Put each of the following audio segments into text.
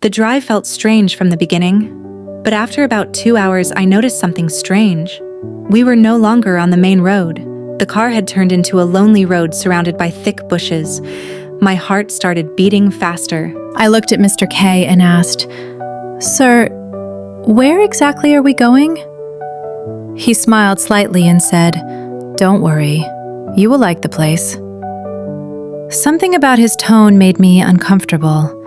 The drive felt strange from the beginning, but after about 2 hours, I noticed something strange. We were no longer on the main road. The car had turned into a lonely road surrounded by thick bushes. My heart started beating faster. I looked at Mr. K and asked, "Sir, where exactly are we going?" He smiled slightly and said, "Don't worry, you will like the place." Something about his tone made me uncomfortable,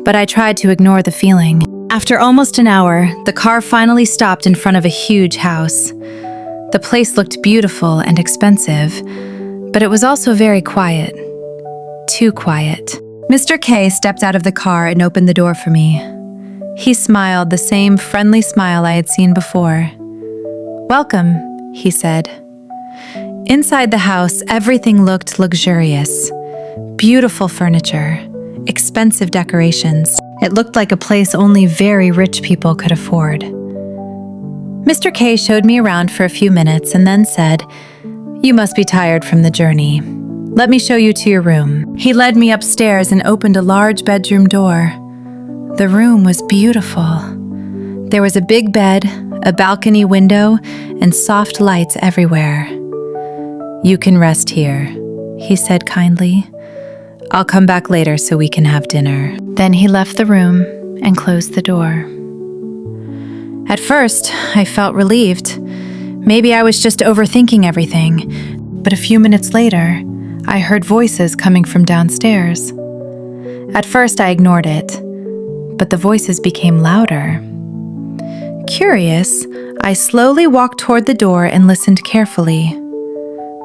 but I tried to ignore the feeling. After almost an hour, the car finally stopped in front of a huge house. The place looked beautiful and expensive, but it was also very quiet. Too quiet. Mr. K stepped out of the car and opened the door for me. He smiled, the same friendly smile I had seen before. "Welcome," he said. Inside the house, everything looked luxurious. Beautiful furniture, expensive decorations. It looked like a place only very rich people could afford. Mr. K showed me around for a few minutes and then said, "You must be tired from the journey. Let me show you to your room." He led me upstairs and opened a large bedroom door. The room was beautiful. There was a big bed, a balcony window, and soft lights everywhere. "You can rest here," he said kindly. "I'll come back later so we can have dinner." Then he left the room and closed the door. At first, I felt relieved. Maybe I was just overthinking everything, but a few minutes later, I heard voices coming from downstairs. At first, I ignored it, but the voices became louder. Curious, I slowly walked toward the door and listened carefully.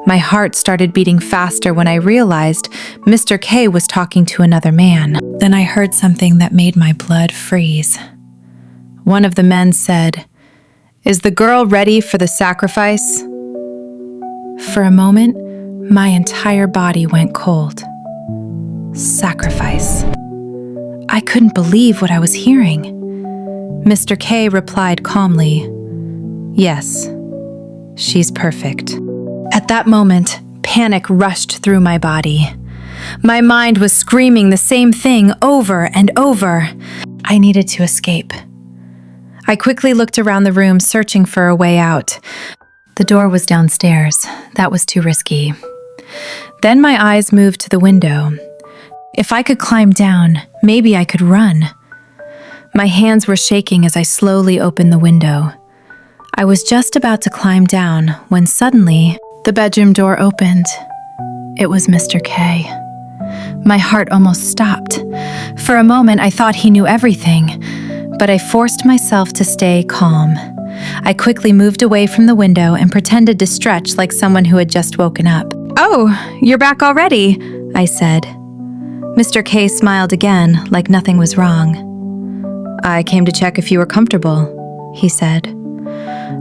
My heart started beating faster when I realized Mr. K was talking to another man. Then I heard something that made my blood freeze. One of the men said, "Is the girl ready for the sacrifice?" For a moment, my entire body went cold. Sacrifice. I couldn't believe what I was hearing. Mr. K replied calmly, "Yes, she's perfect." At that moment, panic rushed through my body. My mind was screaming the same thing over and over. I needed to escape. I quickly looked around the room, searching for a way out. The door was downstairs. That was too risky. Then my eyes moved to the window. If I could climb down, maybe I could run. My hands were shaking as I slowly opened the window. I was just about to climb down when suddenly the bedroom door opened. It was Mr. K. My heart almost stopped. For a moment, I thought he knew everything, but I forced myself to stay calm. I quickly moved away from the window and pretended to stretch like someone who had just woken up. "Oh, you're back already," I said. Mr. K smiled again, like nothing was wrong. "I came to check if you were comfortable," he said.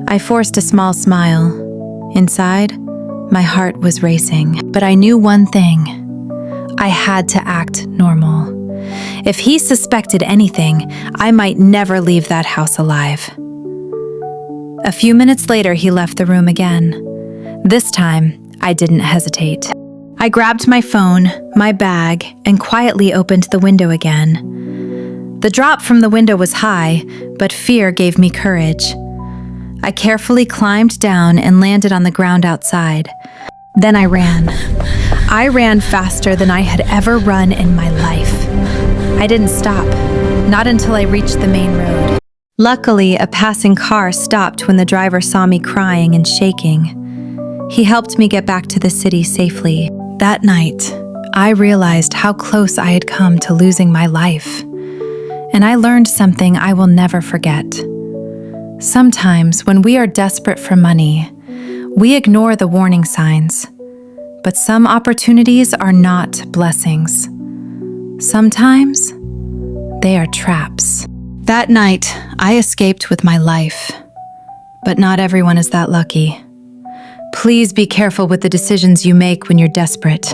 I forced a small smile. Inside, my heart was racing, but I knew one thing. I had to act normal. If he suspected anything, I might never leave that house alive. A few minutes later, he left the room again. This time, I didn't hesitate. I grabbed my phone, my bag, and quietly opened the window again. The drop from the window was high, but fear gave me courage. I carefully climbed down and landed on the ground outside. Then I ran. I ran faster than I had ever run in my life. I didn't stop, not until I reached the main road. Luckily, a passing car stopped when the driver saw me crying and shaking. He helped me get back to the city safely. That night, I realized how close I had come to losing my life. And I learned something I will never forget. Sometimes, when we are desperate for money, we ignore the warning signs. But some opportunities are not blessings. Sometimes, they are traps. That night, I escaped with my life. But not everyone is that lucky. Please be careful with the decisions you make when you're desperate.